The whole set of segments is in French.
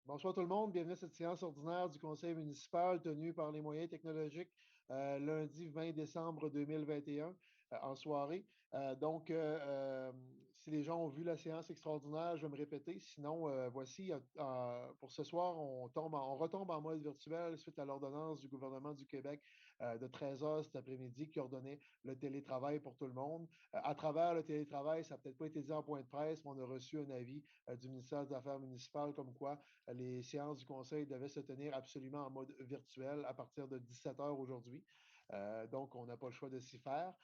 Bonsoir tout le monde, bienvenue à cette séance ordinaire du Conseil municipal tenue par les moyens technologiques lundi 20 décembre 2021 en soirée. Si les gens ont vu la séance extraordinaire, je vais me répéter. Sinon, voici, pour ce soir, on retombe en mode virtuel suite à l'ordonnance du gouvernement du Québec de 13 heures cet après-midi qui ordonnait le télétravail pour tout le monde. À travers le télétravail, ça n'a peut-être pas été dit en point de presse, mais on a reçu un avis du ministère des Affaires municipales comme quoi les séances du Conseil devaient se tenir absolument en mode virtuel à partir de 17 heures aujourd'hui. Donc, on n'a pas le choix de s'y faire.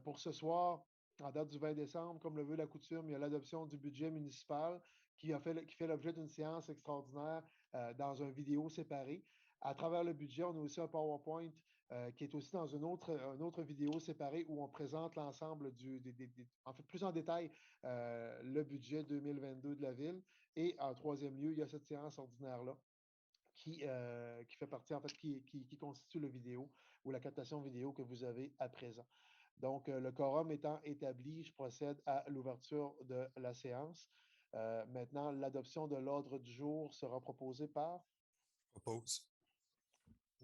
Pour ce soir, en date du 20 décembre, comme le veut la coutume, il y a l'adoption du budget municipal qui fait l'objet d'une séance extraordinaire dans une vidéo séparée. À travers le budget, on a aussi un PowerPoint qui est aussi dans une autre vidéo séparée où on présente l'ensemble en fait, plus en détail, le budget 2022 de la ville. Et en troisième lieu, il y a cette séance ordinaire-là qui fait partie, en fait, qui constitue le vidéo ou la captation vidéo que vous avez à présent. Donc, le quorum étant établi, je procède à l'ouverture de la séance. Maintenant, l'adoption de l'ordre du jour sera proposée par Propose.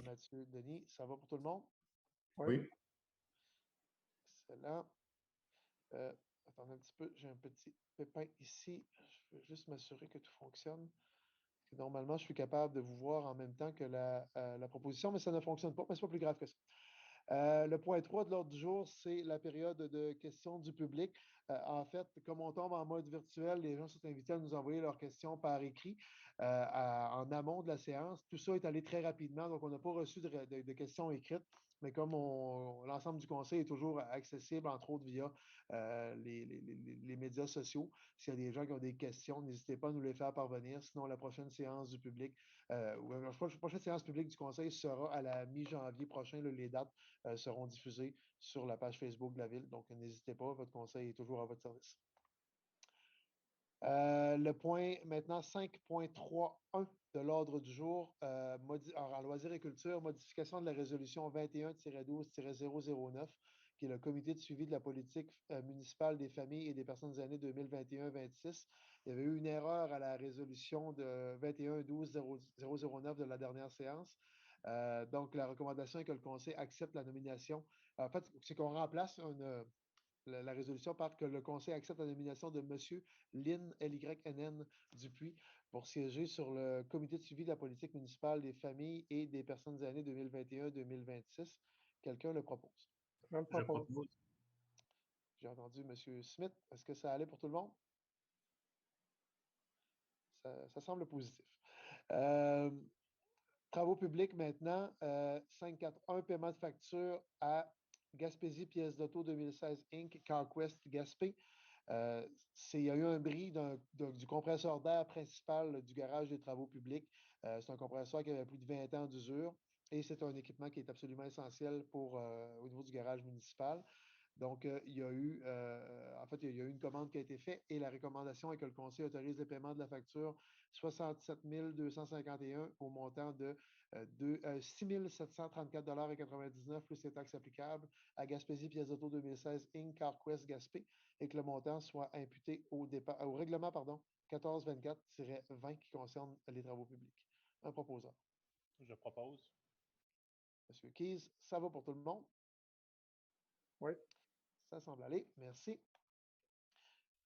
Mathieu Denis. Ça va pour tout le monde? Oui. Excellent. Attendez un petit peu, j'ai un petit pépin ici. Je veux juste m'assurer que tout fonctionne. Normalement, je suis capable de vous voir en même temps que la proposition, mais ça ne fonctionne pas, mais ce n'est pas plus grave que ça. Le point 3 de l'ordre du jour, c'est la période de questions du public. En fait, comme on tombe en mode virtuel, les gens sont invités à nous envoyer leurs questions par écrit en amont de la séance. Tout ça est allé très rapidement, donc on n'a pas reçu de questions écrites, mais comme l'ensemble du conseil est toujours accessible, entre autres via les médias sociaux, s'il y a des gens qui ont des questions, n'hésitez pas à nous les faire parvenir. Sinon, la prochaine séance du public, la prochaine séance publique du conseil sera à la mi-janvier prochain. Les dates seront diffusées sur la page Facebook de la Ville. Donc, n'hésitez pas, votre conseil est toujours à votre service. Le point maintenant 5.3.1 de l'ordre du jour, en loisirs et culture, modification de la résolution 21-12-009, qui est le comité de suivi de la politique municipale des familles et des personnes âgées 2021-26. Il y avait eu une erreur à la résolution de 21-12-009 de la dernière séance. Donc, la recommandation est que le conseil accepte la nomination. En fait, c'est qu'on remplace la résolution par que le conseil accepte la nomination de M. Lynn, L-Y-N-N Dupuis, pour siéger sur le comité de suivi de la politique municipale des familles et des personnes âgées 2021-2026. Quelqu'un le propose? Je propose. J'ai entendu M. Smith. Est-ce que ça allait pour tout le monde? Ça semble positif. Travaux publics maintenant, 541, paiement de facture à Gaspésie, pièce d'auto 2016 Inc., CarQuest Gaspé. Il y a eu un bris du compresseur d'air principal du garage des travaux publics. C'est un compresseur qui avait plus de 20 ans d'usure et c'est un équipement qui est absolument essentiel au niveau du garage municipal. Donc, il y a eu une commande qui a été faite et la recommandation est que le conseil autorise le paiement de la facture 67 251 au montant de 6 734,99 plus les taxes applicables à Gaspésie Pièce d'Auto 2016 Inc. CarQuest Gaspé et que le montant soit imputé au règlement 1424-20 qui concerne les travaux publics. Un proposeur. Je propose. Monsieur Keyes, ça va pour tout le monde? Oui. Ça semble aller. Merci.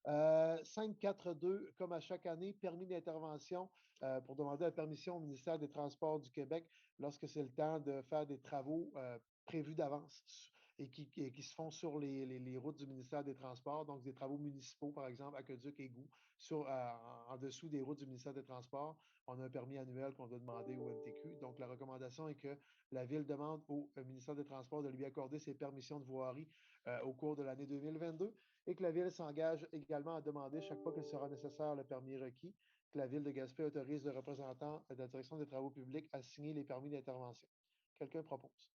542, comme à chaque année, permis d'intervention pour demander la permission au ministère des Transports du Québec lorsque c'est le temps de faire des travaux prévus d'avance et qui se font sur les routes du ministère des Transports, donc des travaux municipaux, par exemple, aqueduc, égout, en dessous des routes du ministère des Transports. On a un permis annuel qu'on doit demander au MTQ. Donc, la recommandation est que la Ville demande au ministère des Transports de lui accorder ses permissions de voirie au cours de l'année 2022 et que la Ville s'engage également à demander chaque fois qu'il sera nécessaire le permis requis, que la Ville de Gaspé autorise le représentant de la Direction des travaux publics à signer les permis d'intervention. Quelqu'un propose?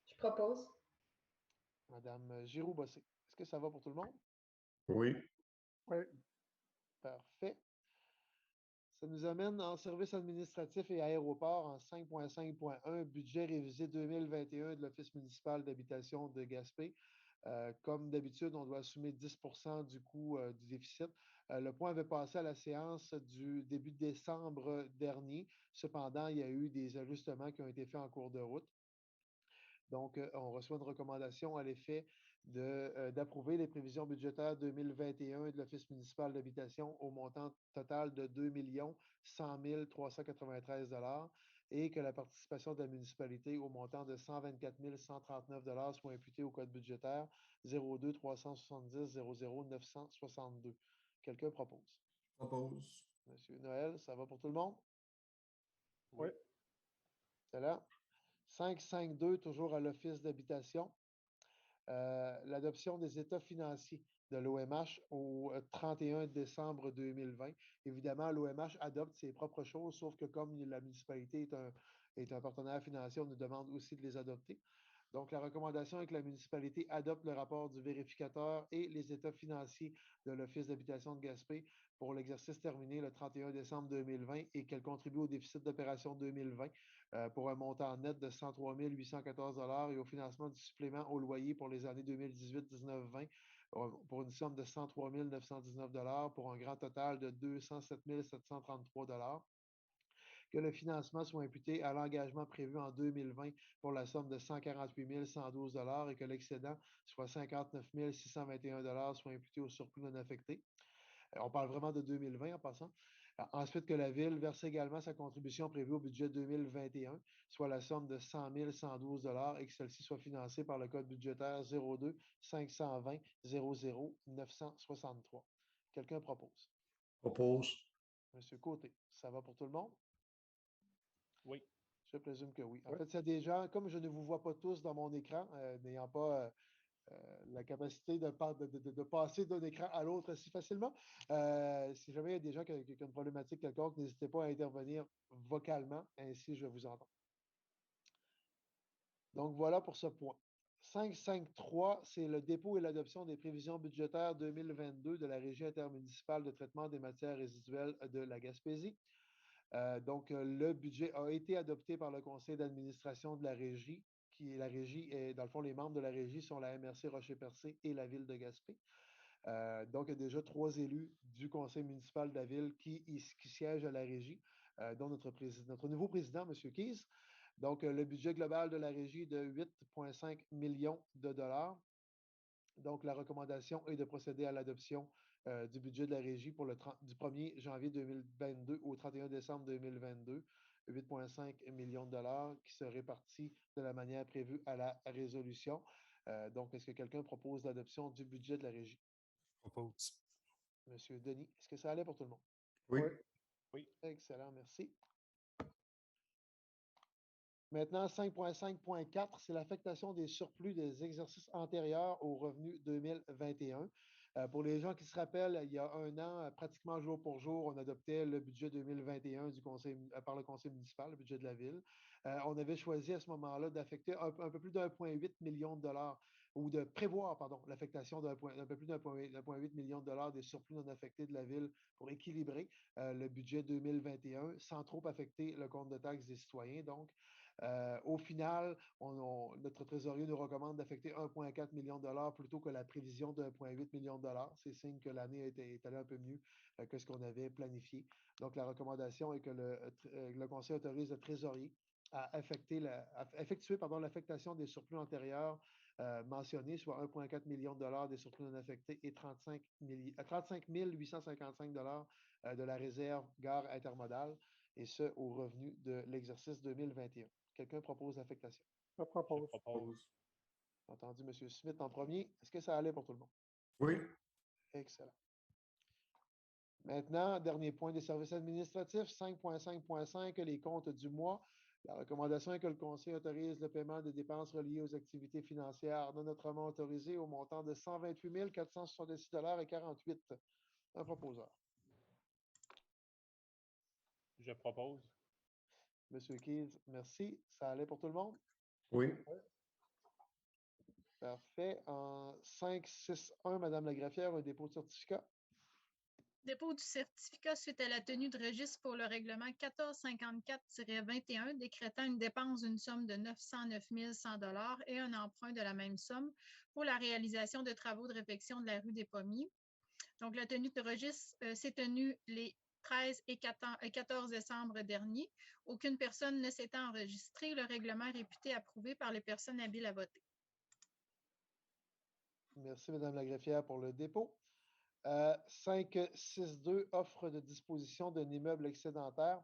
Je propose. Madame Giroux-Bossé. Est-ce que ça va pour tout le monde? Oui. Oui. Parfait. Ça nous amène en service administratif et aéroport en 5.5.1, budget révisé 2021 de l'Office municipal d'habitation de Gaspé. Comme d'habitude, on doit assumer 10% du coût du déficit. Le point avait passé à la séance du début décembre dernier. Cependant, il y a eu des ajustements qui ont été faits en cours de route. Donc, on reçoit une recommandation à l'effet d'approuver les prévisions budgétaires 2021 de l'Office municipal d'habitation au montant total de 2 100 393 et que la participation de la municipalité au montant de 124 139 soit imputée au code budgétaire 02 370 00 962. Quelqu'un propose? Propose. Monsieur Noël, ça va pour tout le monde? Oui. C'est là. 552, toujours à l'Office d'habitation. L'adoption des états financiers de l'OMH au 31 décembre 2020. Évidemment, l'OMH adopte ses propres choses, sauf que comme la municipalité est un partenaire financier, on nous demande aussi de les adopter. Donc, la recommandation est que la municipalité adopte le rapport du vérificateur et les états financiers de l'Office d'habitation de Gaspé pour l'exercice terminé le 31 décembre 2020 et qu'elle contribue au déficit d'opération 2020 pour un montant net de 103 814 et au financement du supplément au loyer pour les années 2018, 19, 20 pour une somme de 103 919 pour un grand total de 207 733 que le financement soit imputé à l'engagement prévu en 2020 pour la somme de 148 112 et que l'excédent, soit 59 621 soit imputé au surplus non affecté. On parle vraiment de 2020 en passant. Ensuite, que la Ville verse également sa contribution prévue au budget 2021, soit la somme de 100 112 et que celle-ci soit financée par le code budgétaire 02 520 00 963. Quelqu'un propose? Propose. Monsieur Côté, ça va pour tout le monde? Oui. Je présume que oui. En fait, c'est des gens, comme je ne vous vois pas tous dans mon écran, n'ayant pas la capacité de passer d'un écran à l'autre si facilement, si jamais il y a des gens qui ont une problématique quelconque, n'hésitez pas à intervenir vocalement, ainsi je vous entends. Donc, voilà pour ce point. 553, c'est le dépôt et l'adoption des prévisions budgétaires 2022 de la Régie intermunicipale de traitement des matières résiduelles de la Gaspésie. Donc, le budget a été adopté par le conseil d'administration de la Régie, qui est la Régie, et dans le fond, les membres de la Régie sont la MRC Rocher-Percé et la Ville de Gaspé. Donc, il y a déjà 3 élus du conseil municipal de la Ville qui siègent à la Régie, dont notre nouveau président, M. Keyes. Donc, le budget global de la Régie est de 8,5 millions de dollars. Donc, la recommandation est de procéder à l'adoption du budget de la Régie pour du 1er janvier 2022 au 31 décembre 2022, 8,5 millions de dollars qui se répartit de la manière prévue à la résolution. Donc, est-ce que quelqu'un propose l'adoption du budget de la Régie? Propose. Monsieur Denis, est-ce que ça allait pour tout le monde? Oui. Oui. Excellent, merci. Maintenant, 5.5.4, c'est l'affectation des surplus des exercices antérieurs au revenu 2021. Pour les gens qui se rappellent, il y a un an, pratiquement jour pour jour, on adoptait le budget 2021 par le conseil municipal, le budget de la ville. On avait choisi à ce moment-là d'affecter un peu plus d'1,8 million de dollars ou de prévoir, pardon, l'affectation d'un peu plus d'1,8 million de dollars des surplus non affectés de la ville pour équilibrer le budget 2021 sans trop affecter le compte de taxes des citoyens. Donc, au final, notre trésorier nous recommande d'affecter 1,4 million de dollars plutôt que la prévision de 1,8 million de dollars. C'est signe que l'année est allée un peu mieux que ce qu'on avait planifié. Donc, la recommandation est que le conseil autorise le trésorier à effectuer l'affectation des surplus antérieurs mentionnés, soit 1,4 million de dollars des surplus non affectés et 35 855 dollars de la réserve gare intermodale, et ce, au revenu de l'exercice 2021. Quelqu'un propose l'affectation? Je propose. Je propose. Entendu M. Smith en premier. Est-ce que ça allait pour tout le monde? Oui. Excellent. Maintenant, dernier point des services administratifs, 5.5.5, les comptes du mois. La recommandation est que le conseil autorise le paiement des dépenses reliées aux activités financières non autrement autorisées au montant de 128 466,48 $. Un proposeur. Je propose. Monsieur Keyes, merci. Ça allait pour tout le monde? Oui. Parfait. En 5.6.1, Madame la greffière, un dépôt de certificat. Dépôt du certificat suite à la tenue de registre pour le règlement 1454-21 décrétant une dépense d'une somme de 909 100 $ et un emprunt de la même somme pour la réalisation de travaux de réfection de la rue des Pommiers. Donc, la tenue de registre s'est tenue les 13 et 14 décembre dernier. Aucune personne ne s'étant enregistrée. Le règlement est réputé approuvé par les personnes habiles à voter. Merci, Mme la greffière, pour le dépôt. 562, offre de disposition d'un immeuble excédentaire,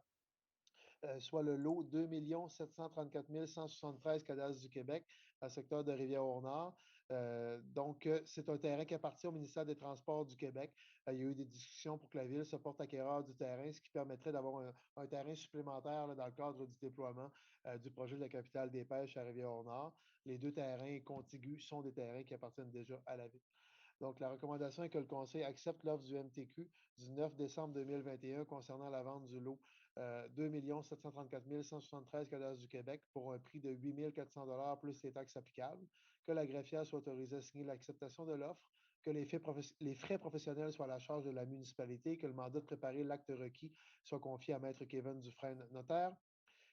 soit le lot 2 734 173 cadastres du Québec, dans le secteur de Rivière-au-Nord. Donc, c'est un terrain qui appartient au ministère des Transports du Québec. Il y a eu des discussions pour que la Ville se porte acquéreur du terrain, ce qui permettrait d'avoir un terrain supplémentaire dans le cadre du déploiement du projet de la capitale des pêches à Rivière-au-Nord. Les deux terrains contigus sont des terrains qui appartiennent déjà à la Ville. Donc, la recommandation est que le Conseil accepte l'offre du MTQ du 9 décembre 2021 concernant la vente du lot 2 734 173 cadastres du Québec pour un prix de 8 400 $ plus les taxes applicables, que la greffière soit autorisée à signer l'acceptation de l'offre, que les frais professionnels soient à la charge de la municipalité, que le mandat de préparer l'acte requis soit confié à Maître Kevin Dufresne, notaire,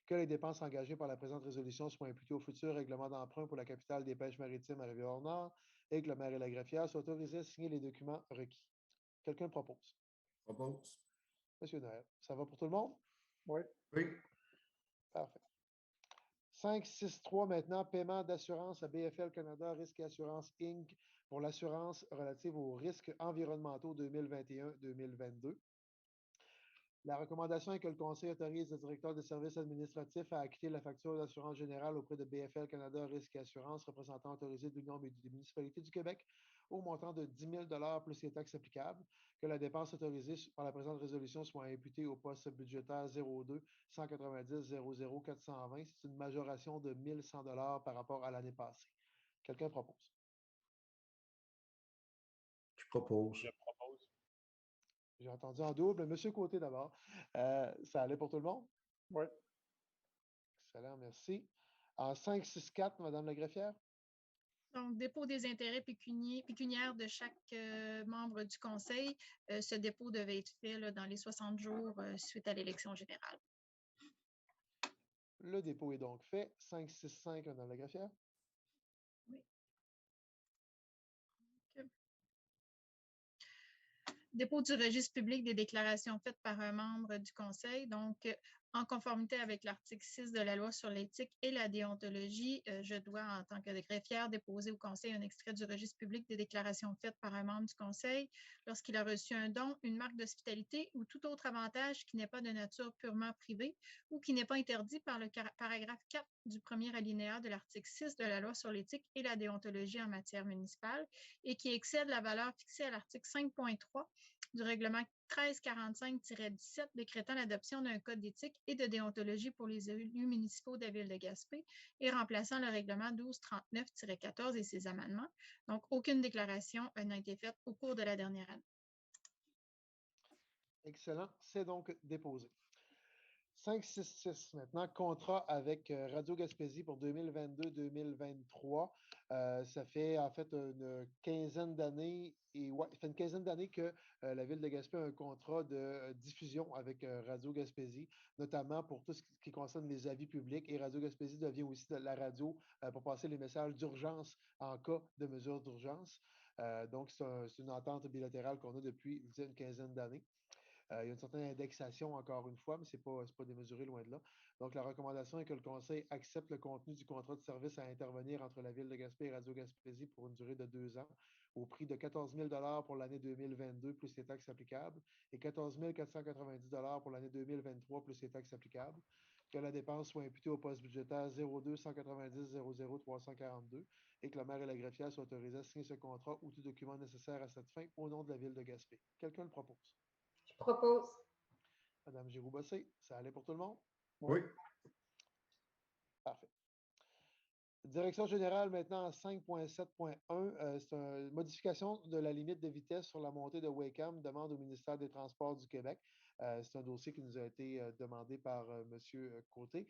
que les dépenses engagées par la présente résolution soient imputées au futur règlement d'emprunt pour la capitale des pêches maritimes à Rivière-Nord et que le maire et la greffière soient autorisés à signer les documents requis. Quelqu'un propose? Propose. Monsieur Noël, ça va pour tout le monde? Oui. Parfait. 563 maintenant, paiement d'assurance à BFL Canada Risque et Assurance Inc. pour l'assurance relative aux risques environnementaux 2021-2022. La recommandation est que le Conseil autorise le directeur des services administratifs à acquitter la facture d'assurance générale auprès de BFL Canada Risque et Assurance, représentant autorisé de l'Union des municipalités du Québec, au montant de 10 000 $ plus les taxes applicables, que la dépense autorisée par la présente résolution soit imputée au poste budgétaire 02 190 00 420. C'est une majoration de 1 100 $ par rapport à l'année passée. Quelqu'un propose? Je propose. Je propose. J'ai entendu en double. Monsieur Côté d'abord. Ça allait pour tout le monde? Oui. Excellent, merci. En 564, Madame la greffière? Donc, dépôt des intérêts pécuniaires de chaque membre du Conseil. Ce dépôt devait être fait là, dans les 60 jours suite à l'élection générale. Le dépôt est donc fait. 565, Madame la greffière? Oui. Okay. Dépôt du registre public des déclarations faites par un membre du Conseil. Donc, en conformité avec l'article 6 de la loi sur l'éthique et la déontologie, je dois, en tant que greffière, déposer au Conseil un extrait du registre public des déclarations faites par un membre du Conseil lorsqu'il a reçu un don, une marque d'hospitalité ou tout autre avantage qui n'est pas de nature purement privée ou qui n'est pas interdit par le paragraphe 4 du premier alinéa de l'article 6 de la loi sur l'éthique et la déontologie en matière municipale et qui excède la valeur fixée à l'article 5.3 du règlement 1345-17 décrétant l'adoption d'un code d'éthique et de déontologie pour les élus municipaux de la Ville de Gaspé et remplaçant le règlement 1239-14 et ses amendements. Donc, aucune déclaration n'a été faite au cours de la dernière année. Excellent. C'est donc déposé. 566 maintenant, contrat avec Radio Gaspésie pour 2022-2023. Ça fait en fait une quinzaine d'années ça fait une quinzaine d'années que la Ville de Gaspé a un contrat de diffusion avec Radio Gaspésie, notamment pour tout ce qui concerne les avis publics. Et Radio Gaspésie devient aussi de la radio pour passer les messages d'urgence en cas de mesures d'urgence. Donc, c'est une entente bilatérale qu'on a depuis une quinzaine d'années. Il y a une certaine indexation, encore une fois, mais ce n'est pas démesuré loin de là. Donc, la recommandation est que le Conseil accepte le contenu du contrat de service à intervenir entre la Ville de Gaspé et Radio Gaspésie pour une durée de 2 ans, au prix de 14 000 $ pour l'année 2022 plus les taxes applicables et 14 490 $ pour l'année 2023 plus les taxes applicables. Que la dépense soit imputée au poste budgétaire 02 190 00 342 et que le maire et la greffière soient autorisés à signer ce contrat ou tout document nécessaire à cette fin au nom de la Ville de Gaspé. Quelqu'un le propose? Je propose. Madame Giroux-Bossé, ça allait pour tout le monde? Oui. Parfait. Direction générale maintenant 5.7.1, c'est une modification de la limite de vitesse sur la montée de Wakeham, demande au ministère des Transports du Québec. C'est un dossier qui nous a été demandé par M. Côté.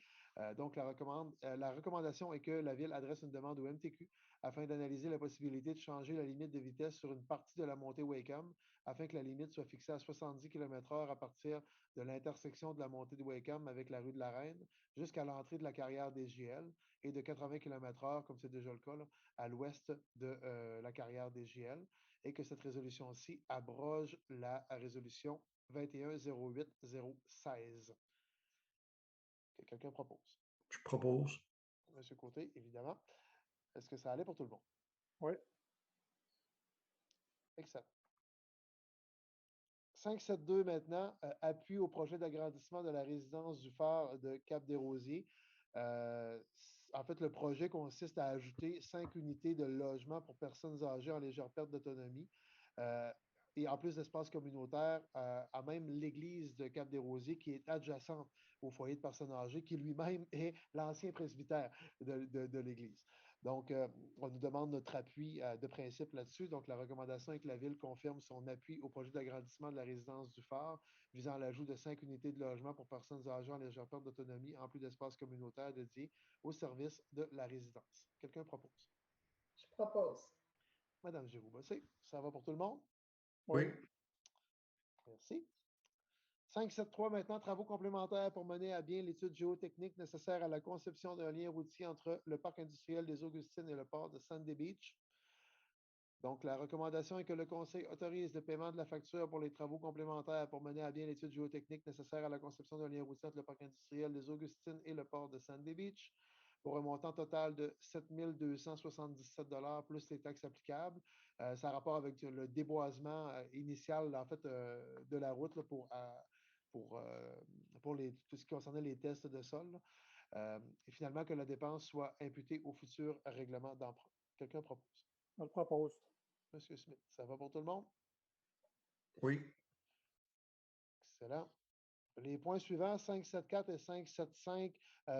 Donc, la recommandation est que la Ville adresse une demande au MTQ afin d'analyser la possibilité de changer la limite de vitesse sur une partie de la montée Wakeham afin que la limite soit fixée à 70 km/h à partir de l'intersection de la montée de Wakeham avec la rue de la Reine jusqu'à l'entrée de la carrière des JL et de 80 km/h, comme c'est déjà le cas, là, à l'ouest de la carrière des JL, et que cette résolution-ci abroge la résolution 21-08-016. Que quelqu'un propose. Je propose. Monsieur Côté, évidemment. Est-ce que ça allait pour tout le monde? Oui. Excellent. 572 maintenant, appui au projet d'agrandissement de la résidence du phare de Cap-des-Rosiers. En fait, le projet consiste à ajouter 5 unités de logement pour personnes âgées en légère perte d'autonomie. Et en plus d'espace communautaire, à même l'église de Cap-des-Rosiers qui est adjacente au foyer de personnes âgées, qui lui-même est l'ancien presbytère de l'église. Donc, on nous demande notre appui de principe là-dessus. Donc, la recommandation est que la Ville confirme son appui au projet d'agrandissement de la résidence du phare visant à l'ajout de 5 unités de logement pour personnes âgées en légère perte d'autonomie, en plus d'espaces communautaires dédiés au service de la résidence. Quelqu'un propose? Je propose. Madame Giroux-Bossé, ça va pour tout le monde? Oui. Merci. 573 maintenant, travaux complémentaires pour mener à bien l'étude géotechnique nécessaire à la conception d'un lien routier entre le parc industriel des Augustines et le port de Sandy Beach. Donc, la recommandation est que le Conseil autorise le paiement de la facture pour les travaux complémentaires pour mener à bien l'étude géotechnique nécessaire à la conception d'un lien routier entre le parc industriel des Augustines et le port de Sandy Beach pour un montant total de 7 277 plus les taxes applicables. Ça a rapport avec le déboisement initial en fait, de la route là, pour tout ce qui concernait les tests de sol. Et finalement, que la dépense soit imputée au futur règlement d'emprunt. Quelqu'un propose? Je le propose. Monsieur Smith, ça va pour tout le monde? Oui. Excellent. Les points suivants, 574 et 575,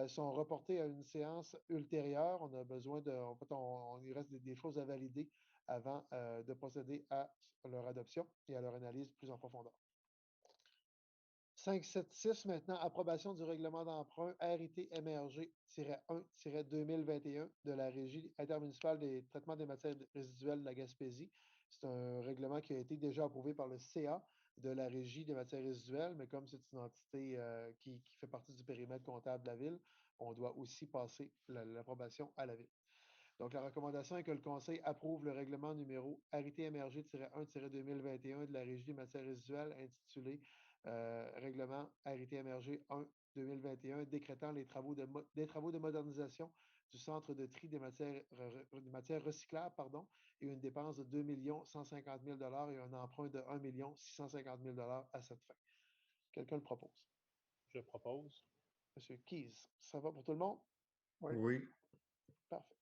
sont reportés à une séance ultérieure. On a besoin de. En fait, il reste des choses à valider avant de procéder à leur adoption et à leur analyse plus en profondeur. 576 maintenant, approbation du règlement d'emprunt RIT MRG-1-2021 de la Régie intermunicipale des traitements des matières résiduelles de la Gaspésie. C'est un règlement qui a été déjà approuvé par le CA de la Régie des matières résiduelles, mais comme c'est une entité qui fait partie du périmètre comptable de la Ville, on doit aussi passer l'approbation à la Ville. Donc, la recommandation est que le Conseil approuve le règlement numéro RIT MRG-1-2021 de la Régie des matières résiduelles intitulé Règlement RIT MRG 1-2021 décrétant des travaux de modernisation du centre de tri des matières recyclables et une dépense de 2 150 000 et un emprunt de 1 650 000 à cette fin. Quelqu'un le propose? Je propose. Monsieur Keyes, ça va pour tout le monde? Oui. Oui. Parfait.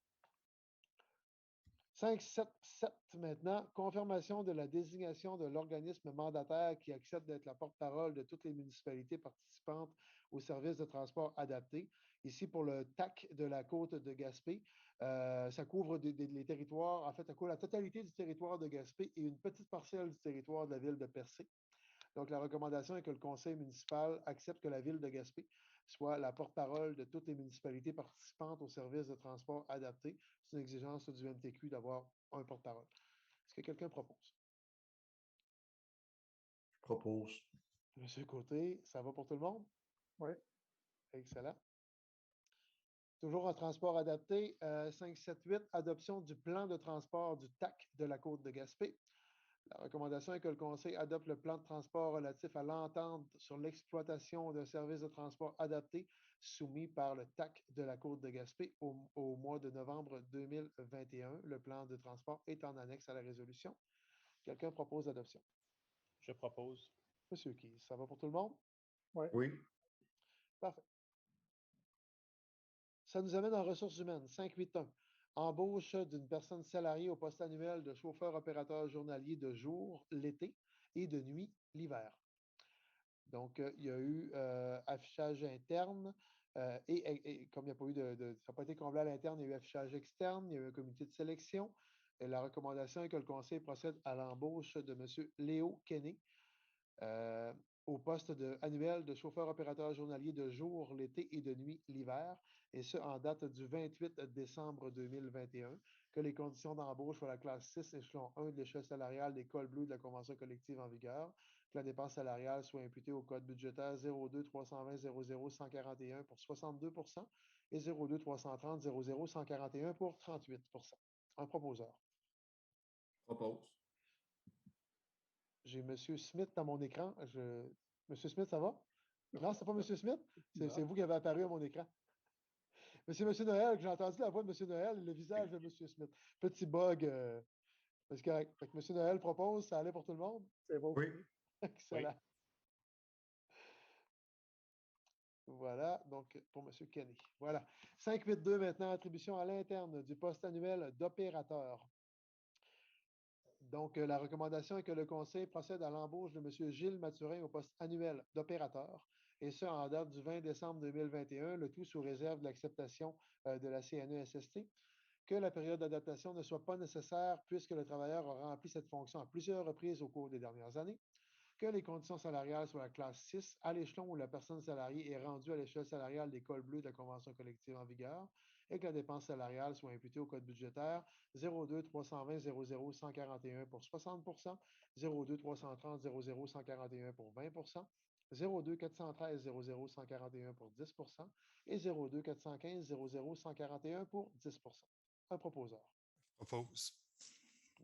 577 maintenant, confirmation de la désignation de l'organisme mandataire qui accepte d'être la porte-parole de toutes les municipalités participantes au service de transport adapté. Ici, pour le TAC de la côte de Gaspé, ça couvre les territoires, en fait, ça couvre la totalité du territoire de Gaspé et une petite parcelle du territoire de la ville de Percé. Donc, la recommandation est que le conseil municipal accepte que la ville de Gaspé soit la porte-parole de toutes les municipalités participantes au service de transport adapté. C'est une exigence du MTQ d'avoir un porte-parole. Est-ce que quelqu'un propose? Je propose. Monsieur Côté, ça va pour tout le monde? Oui. Excellent. Toujours en transport adapté, 578, adoption du plan de transport du TAC de la côte de Gaspé. La recommandation est que le Conseil adopte le plan de transport relatif à l'entente sur l'exploitation d'un service de transport adapté soumis par le TAC de la Côte de Gaspé au mois de novembre 2021. Le plan de transport est en annexe à la résolution. Quelqu'un propose l'adoption? Je propose. Monsieur Keyes, ça va pour tout le monde? Oui. Oui. Parfait. Ça nous amène en ressources humaines. 581. Embauche d'une personne salariée au poste annuel de chauffeur-opérateur journalier de jour l'été et de nuit l'hiver. Donc, il y a eu affichage interne et comme il n'y a pas eu ça n'a pas été comblé à l'interne, il y a eu affichage externe, il y a eu un comité de sélection. Et la recommandation est que le Conseil procède à l'embauche de M. Léo Kenney au poste annuel de chauffeur-opérateur journalier de jour l'été et de nuit l'hiver, et ce en date du 28 décembre 2021. que les conditions d'embauche pour la classe 6, échelon 1 de l'échelle salariale des cols bleus de la Convention collective en vigueur, que la dépense salariale soit imputée au code budgétaire 02 320 00 141 pour 62 et 02 330 00 141 pour 38 Un proposeur. Propose. J'ai M. Smith dans mon écran. M. Smith, ça va? Non, c'est pas M. Smith? C'est vous qui avez apparu à mon écran. Mais c'est M. Noël, que j'ai entendu la voix de M. Noël et le visage de M. Smith. Petit bug. C'est correct. Fait que M. Noël propose, ça allait pour tout le monde? C'est bon. Oui. Excellent. Voilà, donc pour M. Kenny. Voilà. 5.8.2 maintenant, attribution à l'interne du poste annuel d'opérateur. Donc, la recommandation est que le Conseil procède à l'embauche de M. Gilles Mathurin au poste annuel d'opérateur, et ce, en date du 20 décembre 2021, le tout sous réserve de l'acceptation de la CNESST, que la période d'adaptation ne soit pas nécessaire puisque le travailleur a rempli cette fonction à plusieurs reprises au cours des dernières années, que les conditions salariales soient la classe 6 à l'échelon où la personne salariée est rendue à l'échelle salariale des cols bleus de la Convention collective en vigueur et que la dépense salariale soit imputée au code budgétaire 02 320 00 141 pour 60 02 330 00 141 pour 20 02 413 00 141 pour 10 et 02 415 00 141 pour 10 Un proposeur. Propose.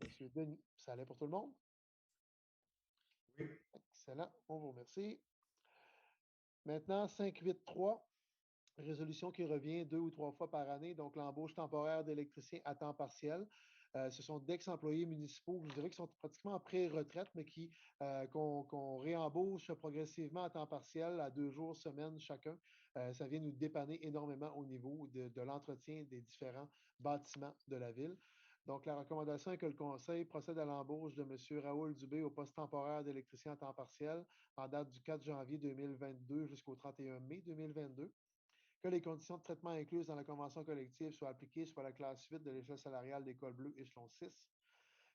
Monsieur Denis, ça allait pour tout le monde? Oui. Excellent, on vous remercie. Maintenant, 5.8.3, résolution qui revient 2 ou 3 fois par année, donc l'embauche temporaire d'électriciens à temps partiel. Ce sont d'ex-employés municipaux, je dirais, qui sont pratiquement en pré-retraite, mais qu'on réembauche progressivement à temps partiel à 2 jours, semaine chacun. Ça vient nous dépanner énormément au niveau de l'entretien des différents bâtiments de la ville. Donc, la recommandation est que le Conseil procède à l'embauche de M. Raoul Dubé au poste temporaire d'électricien à temps partiel en date du 4 janvier 2022 jusqu'au 31 mai 2022, que les conditions de traitement incluses dans la convention collective soient appliquées sur la classe 8 de l'échelle salariale des cols bleus échelon 6,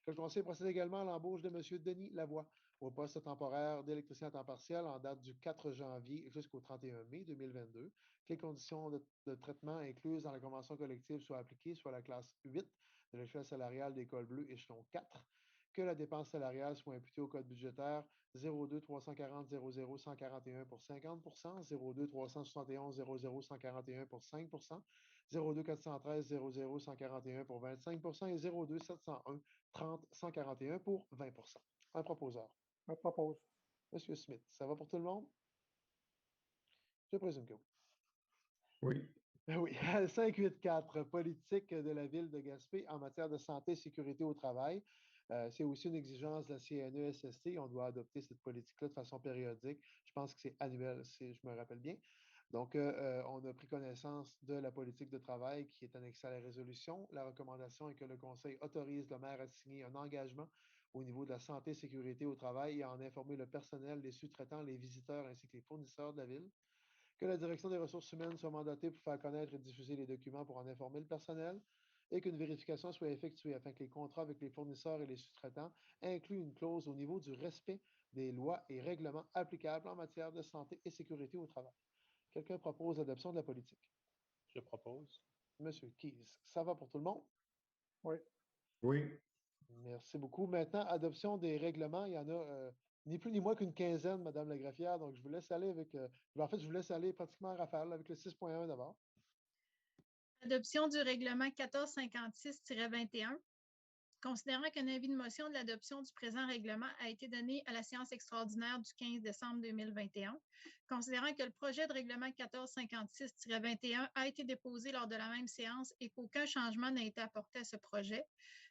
que le Conseil procède également à l'embauche de M. Denis Lavoie au poste temporaire d'électricien à temps partiel en date du 4 janvier jusqu'au 31 mai 2022, que les conditions de traitement incluses dans la convention collective soient appliquées sur la classe 8 de l'échelle salariale des cols bleus échelon 4, que la dépense salariale soit imputée au code budgétaire 02 340 00 141 pour 50 02 371 00 141 pour 5 02 413 00 141 pour 25 et 02 701 30 141 pour 20 Un proposeur. Je propose. Monsieur Smith, ça va pour tout le monde? Je présume que oui. Oui. Oui. 5.8.4, politique de la ville de Gaspé en matière de santé et sécurité au travail. C'est aussi une exigence de la CNESST. On doit adopter cette politique-là de façon périodique. Je pense que c'est annuel, si je me rappelle bien. Donc, on a pris connaissance de la politique de travail qui est annexée à la résolution. La recommandation est que le Conseil autorise le maire à signer un engagement au niveau de la santé et sécurité au travail et à en informer le personnel, les sous-traitants, les visiteurs ainsi que les fournisseurs de la ville. Que la direction des ressources humaines soit mandatée pour faire connaître et diffuser les documents pour en informer le personnel et qu'une vérification soit effectuée afin que les contrats avec les fournisseurs et les sous-traitants incluent une clause au niveau du respect des lois et règlements applicables en matière de santé et sécurité au travail. Quelqu'un propose l'adoption de la politique? Je propose. Monsieur Keyes, ça va pour tout le monde? Oui. Oui. Merci beaucoup. Maintenant, adoption des règlements. Il y en a ni plus ni moins qu'une quinzaine, Madame la greffière. Donc, je vous laisse aller avec. En fait, je vous laisse aller pratiquement à rafale avec le 6.1 d'abord. Adoption du règlement 1456-21. Considérant qu'un avis de motion de l'adoption du présent règlement a été donné à la séance extraordinaire du 15 décembre 2021, considérant que le projet de règlement 1456-21 a été déposé lors de la même séance et qu'aucun changement n'a été apporté à ce projet,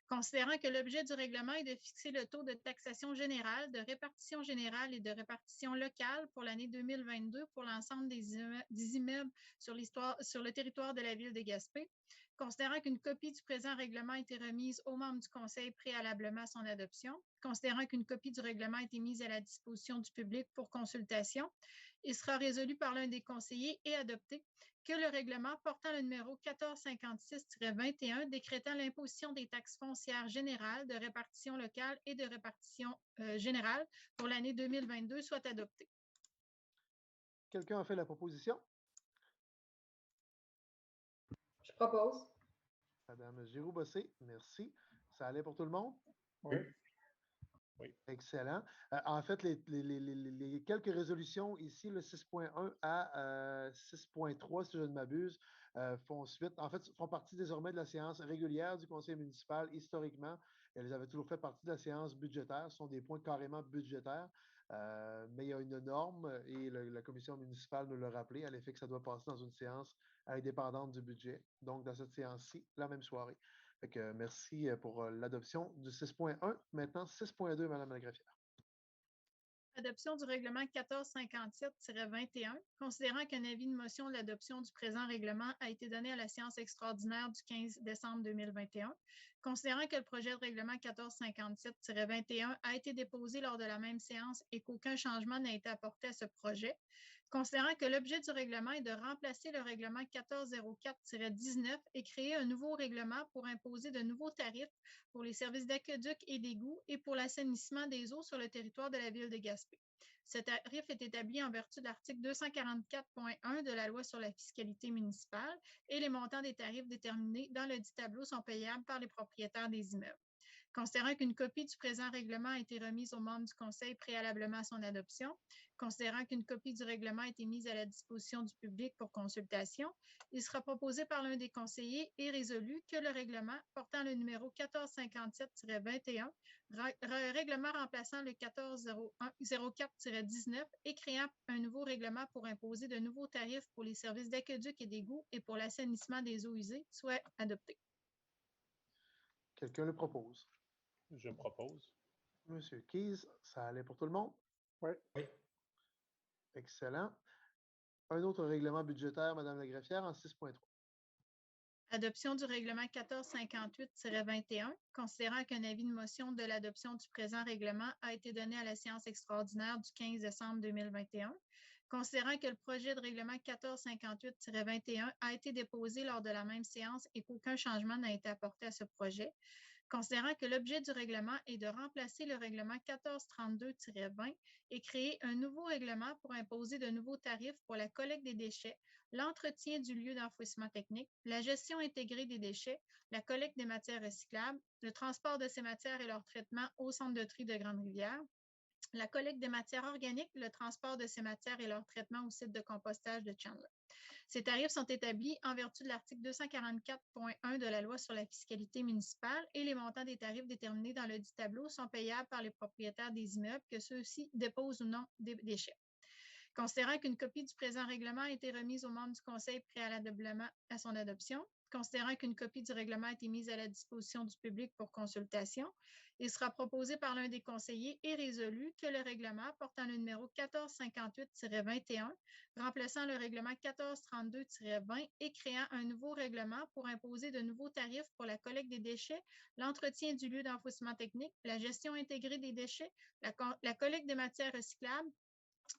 considérant que l'objet du règlement est de fixer le taux de taxation générale, de répartition générale et de répartition locale pour l'année 2022 pour l'ensemble des immeubles sur le territoire de la ville de Gaspé, considérant qu'une copie du présent règlement a été remise aux membres du Conseil préalablement à son adoption, considérant qu'une copie du règlement a été mise à la disposition du public pour consultation, il sera résolu par l'un des conseillers et adopté que le règlement portant le numéro 1456-21 décrétant l'imposition des taxes foncières générales de répartition locale et de répartition générale pour l'année 2022 soit adopté. Quelqu'un a fait la proposition? Je propose. Madame Giroux-Bossé, merci. Ça allait pour tout le monde? Oui. Oui. Excellent. En fait, les quelques résolutions ici, le 6.1 à 6.3, si je ne m'abuse, font suite, en fait, font partie désormais de la séance régulière du conseil municipal historiquement. Elles avaient toujours fait partie de la séance budgétaire. Ce sont des points carrément budgétaires. Mais il y a une norme et la commission municipale nous l'a rappelé à l'effet que ça doit passer dans une séance indépendante du budget. Donc, dans cette séance-ci, la même soirée. Fait que, merci pour l'adoption du 6.1. Maintenant, 6.2, Madame la greffière. Adoption du règlement 1457-21, considérant qu'un avis de motion de l'adoption du présent règlement a été donné à la séance extraordinaire du 15 décembre 2021, considérant que le projet de règlement 1457-21 a été déposé lors de la même séance et qu'aucun changement n'a été apporté à ce projet, considérant que l'objet du règlement est de remplacer le règlement 1404-19 et créer un nouveau règlement pour imposer de nouveaux tarifs pour les services d'aqueduc et d'égouts et pour l'assainissement des eaux sur le territoire de la ville de Gaspé. Ce tarif est établi en vertu de l'article 244.1 de la loi sur la fiscalité municipale et les montants des tarifs déterminés dans le dit tableau sont payables par les propriétaires des immeubles. Considérant qu'une copie du présent règlement a été remise aux membres du Conseil préalablement à son adoption, considérant qu'une copie du règlement a été mise à la disposition du public pour consultation, il sera proposé par l'un des conseillers et résolu que le règlement portant le numéro 1457-21, règlement remplaçant le 1404-19 et créant un nouveau règlement pour imposer de nouveaux tarifs pour les services d'aqueduc et d'égouts et pour l'assainissement des eaux usées soit adopté. Quelqu'un le propose? Je propose. Monsieur Keyes, ça allait pour tout le monde? Oui. Excellent. Un autre règlement budgétaire, Madame la greffière, en 6.3. Adoption du règlement 1458-21, considérant qu'un avis de motion de l'adoption du présent règlement a été donné à la séance extraordinaire du 15 décembre 2021, considérant que le projet de règlement 1458-21 a été déposé lors de la même séance et qu'aucun changement n'a été apporté à ce projet, considérant que l'objet du règlement est de remplacer le règlement 1432-20 et créer un nouveau règlement pour imposer de nouveaux tarifs pour la collecte des déchets, l'entretien du lieu d'enfouissement technique, la gestion intégrée des déchets, la collecte des matières recyclables, le transport de ces matières et leur traitement au centre de tri de Grande-Rivière, la collecte des matières organiques, le transport de ces matières et leur traitement au site de compostage de Chandler. Ces tarifs sont établis en vertu de l'article 244.1 de la loi sur la fiscalité municipale et les montants des tarifs déterminés dans le dit tableau sont payables par les propriétaires des immeubles, que ceux-ci déposent ou non des déchets. Considérant qu'une copie du présent règlement a été remise aux membres du Conseil préalablement à son adoption, considérant qu'une copie du règlement a été mise à la disposition du public pour consultation, il sera proposé par l'un des conseillers et résolu que le règlement portant le numéro 1458-21, remplaçant le règlement 1432-20 et créant un nouveau règlement pour imposer de nouveaux tarifs pour la collecte des déchets, l'entretien du lieu d'enfouissement technique, la gestion intégrée des déchets, la collecte des matières recyclables,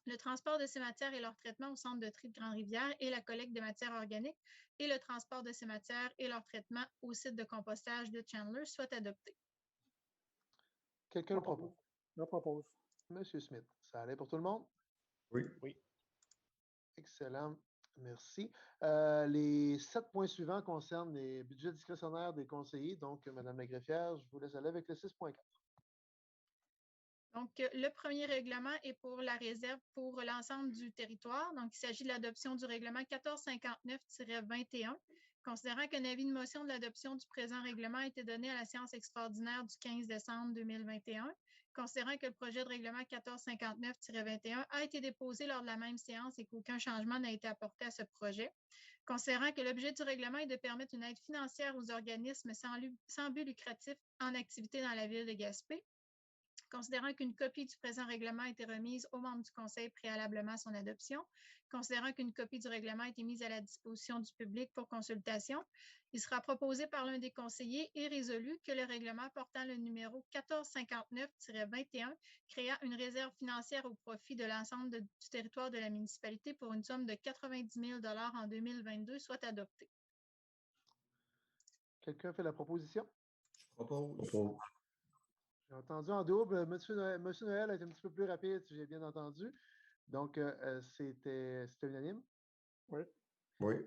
le transport de ces matières et leur traitement au centre de tri de Grande-Rivière et la collecte des matières organiques et le transport de ces matières et leur traitement au site de compostage de Chandler soit adopté. Quelqu'un le propose? Je propose. Monsieur Smith, ça allait pour tout le monde? Oui. Oui. Excellent. Merci. Les 7 points suivants concernent les budgets discrétionnaires des conseillers. Donc, Madame la greffière, je vous laisse aller avec le 6.4. Donc, le premier règlement est pour la réserve pour l'ensemble du territoire. Donc, il s'agit de l'adoption du règlement 1459-21, considérant qu'un avis de motion de l'adoption du présent règlement a été donné à la séance extraordinaire du 15 décembre 2021, considérant que le projet de règlement 1459-21 a été déposé lors de la même séance et qu'aucun changement n'a été apporté à ce projet, considérant que l'objet du règlement est de permettre une aide financière aux organismes sans but lucratif en activité dans la ville de Gaspé, considérant qu'une copie du présent règlement a été remise aux membres du Conseil préalablement à son adoption, considérant qu'une copie du règlement a été mise à la disposition du public pour consultation, il sera proposé par l'un des conseillers et résolu que le règlement portant le numéro 1459-21 créant une réserve financière au profit de l'ensemble du territoire de la municipalité pour une somme de 90 000 $ en 2022 soit adopté. Quelqu'un fait la proposition? Je propose. J'ai entendu en double. Monsieur Noël a été un petit peu plus rapide, si j'ai bien entendu. Donc, c'était unanime? Oui. Oui.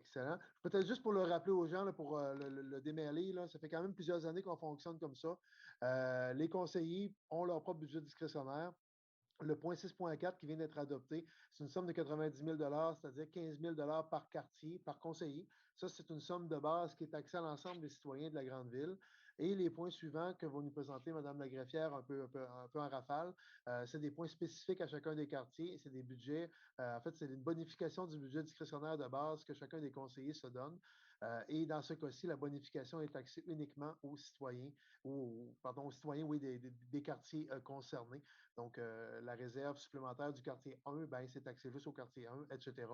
Excellent. Peut-être juste pour le rappeler aux gens, là, pour le démêler, là, ça fait quand même plusieurs années qu'on fonctionne comme ça. Les conseillers ont leur propre budget discrétionnaire. Le point 6.4 qui vient d'être adopté, c'est une somme de 90 000 c'est-à-dire 15 000 par quartier, par conseiller. Ça, c'est une somme de base qui est accès à l'ensemble des citoyens de la grande ville. Et les points suivants que va nous présenter Mme la greffière un peu en rafale, c'est des points spécifiques à chacun des quartiers. C'est des budgets. En fait, c'est une bonification du budget discrétionnaire de base que chacun des conseillers se donne. Et dans ce cas-ci, la bonification est taxée uniquement aux citoyens, aux citoyens, oui, des quartiers concernés. Donc, la réserve supplémentaire du quartier 1, ben, c'est taxé juste au quartier 1, etc.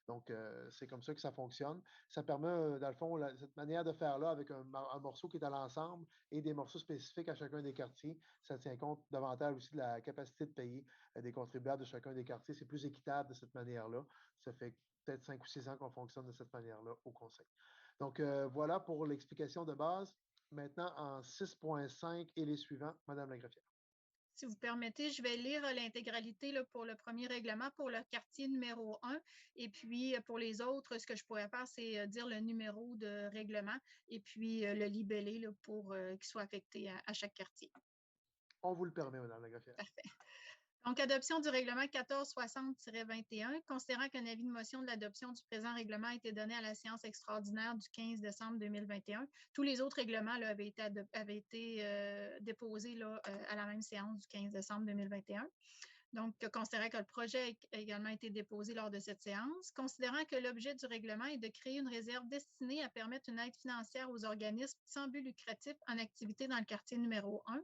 Donc, c'est comme ça que ça fonctionne. Ça permet, dans le fond, cette manière de faire-là avec un morceau qui est à l'ensemble et des morceaux spécifiques à chacun des quartiers, ça tient compte davantage aussi de la capacité de payer des contribuables de chacun des quartiers. C'est plus équitable de cette manière-là. Ça fait peut-être 5 ou 6 ans qu'on fonctionne de cette manière-là au Conseil. Donc, voilà pour l'explication de base. Maintenant, en 6.5 et les suivants, Mme la greffière. Si vous permettez, je vais lire l'intégralité pour le premier règlement pour le quartier numéro 1. Et puis, pour les autres, ce que je pourrais faire, c'est dire le numéro de règlement et puis le libeller là, pour qu'il soit affecté à chaque quartier. On vous le permet, Mme la greffière. Parfait. Donc, adoption du règlement 1460-21, considérant qu'un avis de motion de l'adoption du présent règlement a été donné à la séance extraordinaire du 15 décembre 2021. Tous les autres règlements là, avaient été déposés là, à la même séance du 15 décembre 2021. Donc, considérant que le projet a également été déposé lors de cette séance, considérant que l'objet du règlement est de créer une réserve destinée à permettre une aide financière aux organismes sans but lucratif en activité dans le quartier numéro 1,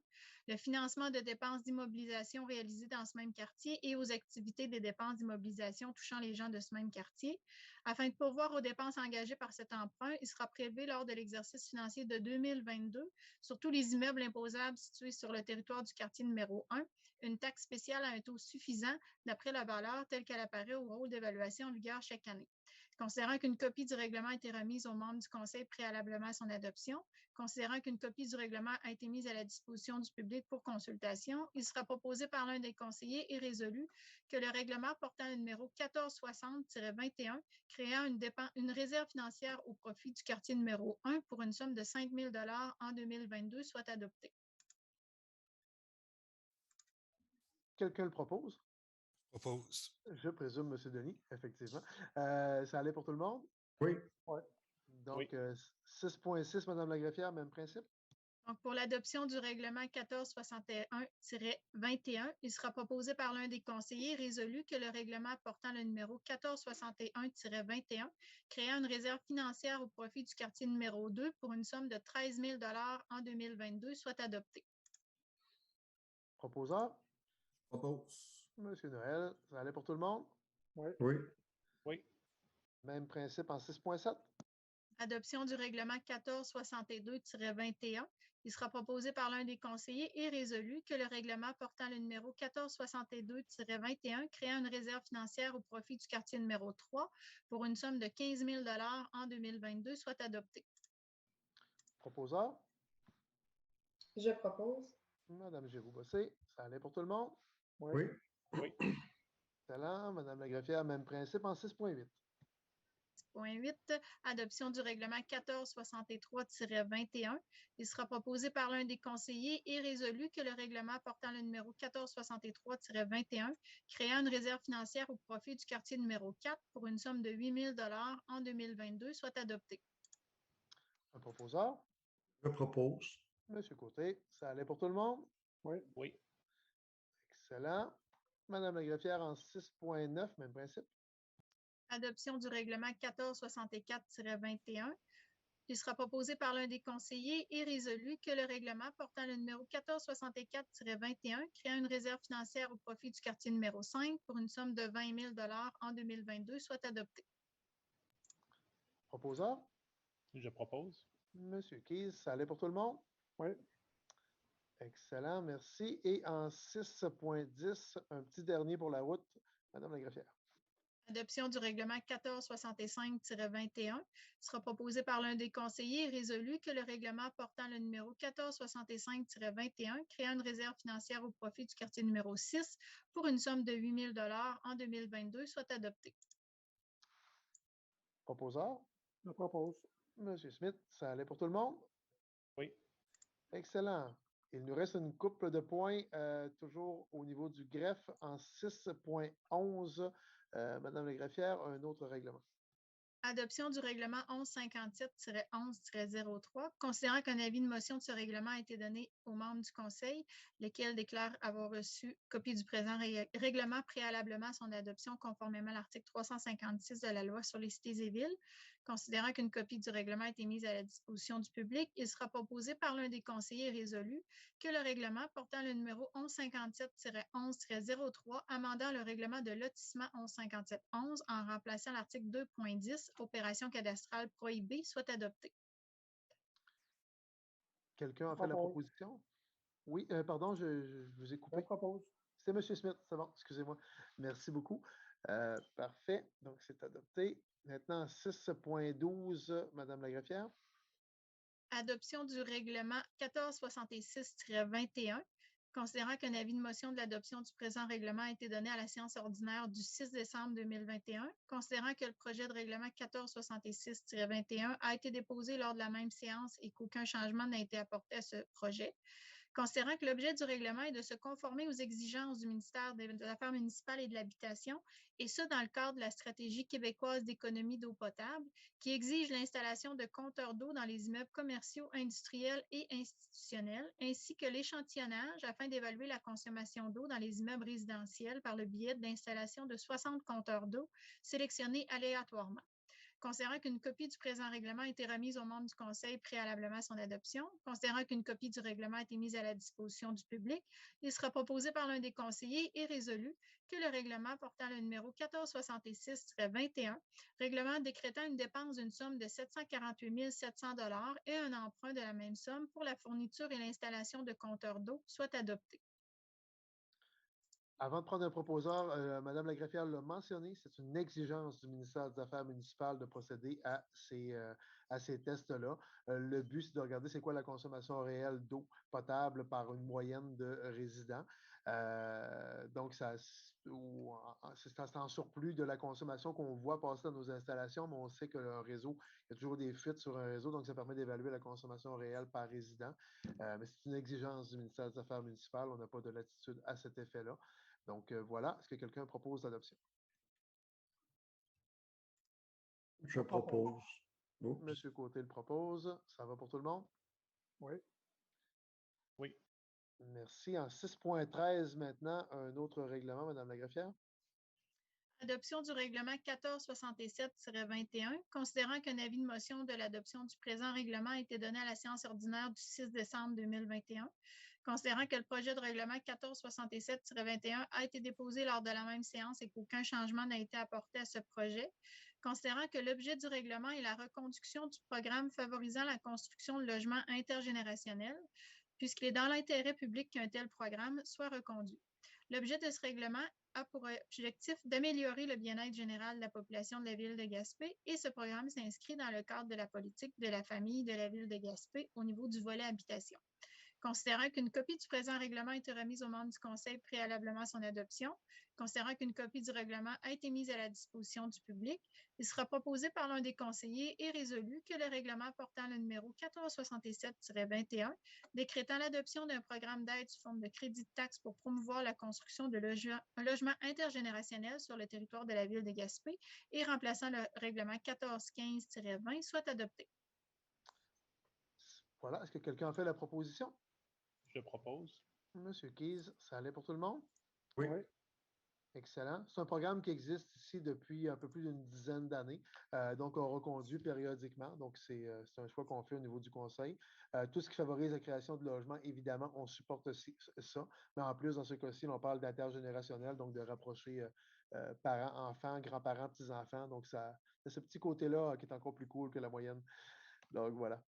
le financement de dépenses d'immobilisation réalisées dans ce même quartier et aux activités des dépenses d'immobilisation touchant les gens de ce même quartier. Afin de pourvoir aux dépenses engagées par cet emprunt, il sera prélevé lors de l'exercice financier de 2022 sur tous les immeubles imposables situés sur le territoire du quartier numéro 1, une taxe spéciale à un taux suffisant d'après la valeur telle qu'elle apparaît au rôle d'évaluation en vigueur chaque année. Considérant qu'une copie du règlement a été remise aux membres du Conseil préalablement à son adoption, considérant qu'une copie du règlement a été mise à la disposition du public pour consultation, il sera proposé par l'un des conseillers et résolu que le règlement portant le numéro 1460-21, créant une réserve financière au profit du quartier numéro 1 pour une somme de 5 000 $ en 2022 soit adopté. Quelqu'un le propose? Propose. Je présume, M. Denis, effectivement. Ça allait pour tout le monde? Oui. Ouais. Donc, Oui. 6.6, Mme la greffière, même principe? Donc, pour l'adoption du règlement 1461-21, il sera proposé par l'un des conseillers résolu que le règlement portant le numéro 1461-21, créant une réserve financière au profit du quartier numéro 2 pour une somme de 13 000 $ en 2022 soit adopté. Proposeur? Propose. Monsieur Noël, ça allait pour tout le monde? Oui. Oui. Même principe en 6.7? Adoption du règlement 1462-21. Il sera proposé par l'un des conseillers et résolu que le règlement portant le numéro 1462-21, créant une réserve financière au profit du quartier numéro 3 pour une somme de 15 000 $ en 2022 soit adopté. Proposeur? Je propose. Mme Giroux-Bossé, ça allait pour tout le monde? Oui. Oui. Excellent. Mme la greffière, même principe en 6.8. 6.8, adoption du règlement 1463-21. Il sera proposé par l'un des conseillers et résolu que le règlement portant le numéro 1463-21, créant une réserve financière au profit du quartier numéro 4 pour une somme de 8 000 $ en 2022 soit adopté. Un proposeur? Je propose. Monsieur Côté, ça allait pour tout le monde? Oui. Excellent. Mme la greffière en 6.9, même principe. Adoption du règlement 1464-21. Il sera proposé par l'un des conseillers et résolu que le règlement portant le numéro 1464-21, créant une réserve financière au profit du quartier numéro 5 pour une somme de 20 000 $ en 2022 soit adopté. Proposeur? Je propose. Monsieur Keys, ça allait pour tout le monde? Oui. Excellent, merci. Et en 6.10, un petit dernier pour la route, Mme la greffière. Adoption du règlement 1465-21 sera proposé par l'un des conseillers et résolu que le règlement portant le numéro 1465-21, créant une réserve financière au profit du quartier numéro 6 pour une somme de 8 000 $ en 2022 soit adopté. Proposeur? Je propose. Monsieur Smith, ça allait pour tout le monde? Oui. Excellent. Il nous reste une couple de points, toujours au niveau du greffe en 6.11. Madame la greffière, un autre règlement. Adoption du règlement 1157-11-03, considérant qu'un avis de motion de ce règlement a été donné aux membres du Conseil, lesquels déclarent avoir reçu copie du présent règlement préalablement à son adoption conformément à l'article 356 de la Loi sur les cités et villes. Considérant qu'une copie du règlement a été mise à la disposition du public, il sera proposé par l'un des conseillers résolu que le règlement portant le numéro 1157-11-03, amendant le règlement de lotissement 1157-11 en remplaçant l'article 2.10 opération cadastrale prohibée soit adopté. Quelqu'un a fait la proposition? Oui, pardon, je vous ai coupé. Je propose. C'est M. Smith, c'est bon, excusez-moi. Merci beaucoup. Parfait, donc c'est adopté. Maintenant, 6.12, Madame la greffière. Adoption du règlement 1466-21, considérant qu'un avis de motion de l'adoption du présent règlement a été donné à la séance ordinaire du 6 décembre 2021, considérant que le projet de règlement 1466-21 a été déposé lors de la même séance et qu'aucun changement n'a été apporté à ce projet, considérant que l'objet du règlement est de se conformer aux exigences du ministère des Affaires municipales et de l'Habitation, et ce, dans le cadre de la stratégie québécoise d'économie d'eau potable, qui exige l'installation de compteurs d'eau dans les immeubles commerciaux, industriels et institutionnels, ainsi que l'échantillonnage afin d'évaluer la consommation d'eau dans les immeubles résidentiels par le biais de l'installation de 60 compteurs d'eau sélectionnés aléatoirement. Considérant qu'une copie du présent règlement a été remise aux membres du Conseil préalablement à son adoption, considérant qu'une copie du règlement a été mise à la disposition du public, il sera proposé par l'un des conseillers et résolu que le règlement portant le numéro 1466-21, règlement décrétant une dépense d'une somme de 748 700 $ et un emprunt de la même somme pour la fourniture et l'installation de compteurs d'eau soit adopté. Avant de prendre un proposeur, Madame la greffière l'a mentionné, c'est une exigence du ministère des Affaires municipales de procéder à ces tests-là. Le but, c'est de regarder c'est quoi la consommation réelle d'eau potable par une moyenne de résidents. Donc, c'est en surplus de la consommation qu'on voit passer dans nos installations, mais on sait que le réseau, il y a toujours des fuites sur un réseau, donc ça permet d'évaluer la consommation réelle par résident. Mais c'est une exigence du ministère des Affaires municipales. On n'a pas de latitude à cet effet-là. Donc, voilà. Est-ce que quelqu'un propose l'adoption? Je propose. Oups. Monsieur Côté le propose. Ça va pour tout le monde? Oui. Oui. Merci. En 6.13 maintenant, un autre règlement, Madame la greffière. Adoption du règlement 1467-21, considérant qu'un avis de motion de l'adoption du présent règlement a été donné à la séance ordinaire du 6 décembre 2021, considérant que le projet de règlement 1467-21 a été déposé lors de la même séance et qu'aucun changement n'a été apporté à ce projet, considérant que l'objet du règlement est la reconduction du programme favorisant la construction de logements intergénérationnels, puisqu'il est dans l'intérêt public qu'un tel programme soit reconduit. L'objet de ce règlement a pour objectif d'améliorer le bien-être général de la population de la ville de Gaspé et ce programme s'inscrit dans le cadre de la politique de la famille de la ville de Gaspé au niveau du volet habitation. Considérant qu'une copie du présent règlement a été remise aux membres du Conseil préalablement à son adoption, considérant qu'une copie du règlement a été mise à la disposition du public, il sera proposé par l'un des conseillers et résolu que le règlement portant le numéro 1467-21, décrétant l'adoption d'un programme d'aide sous forme de crédit de taxe pour promouvoir la construction de logements intergénérationnels sur le territoire de la ville de Gaspé et remplaçant le règlement 1415-20 soit adopté. Voilà. Est-ce que quelqu'un a fait la proposition? Je propose. Monsieur Keyes, ça allait pour tout le monde? Oui. Excellent. C'est un programme qui existe ici depuis un peu plus d'une dizaine d'années. Donc, on reconduit périodiquement. Donc, c'est un choix qu'on fait au niveau du conseil. Tout ce qui favorise la création de logements, évidemment, on supporte aussi ça. Mais en plus, dans ce cas-ci, on parle d'intergénérationnel, donc de rapprocher parents, enfants, grands-parents, petits-enfants. Donc, ça a ce petit côté-là qui est encore plus cool que la moyenne. Donc, voilà.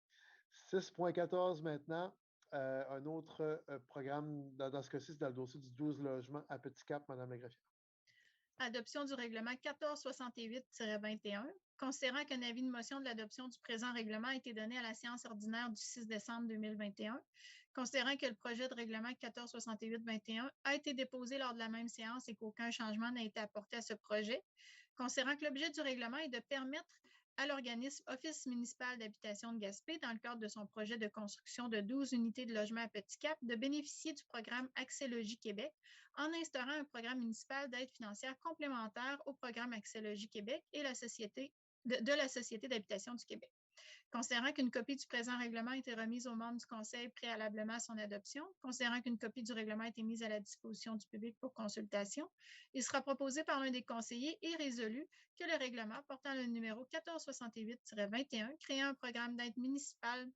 6.14 maintenant. Un autre programme, dans ce cas-ci, c'est dans le dossier du 12 logements à Petit Cap, Mme la greffière. Adoption du règlement 1468-21, considérant qu'un avis de motion de l'adoption du présent règlement a été donné à la séance ordinaire du 6 décembre 2021, considérant que le projet de règlement 1468-21 a été déposé lors de la même séance et qu'aucun changement n'a été apporté à ce projet, considérant que l'objet du règlement est de permettre à l'organisme Office municipal d'habitation de Gaspé, dans le cadre de son projet de construction de 12 unités de logement à Petit Cap, de bénéficier du programme Accès Logis Québec en instaurant un programme municipal d'aide financière complémentaire au programme Accès Logis Québec et la Société de la Société d'habitation du Québec. Considérant qu'une copie du présent règlement a été remise aux membres du Conseil préalablement à son adoption, considérant qu'une copie du règlement a été mise à la disposition du public pour consultation, il sera proposé par l'un des conseillers et résolu que le règlement portant le numéro 1468-21, créant un programme d'aide municipale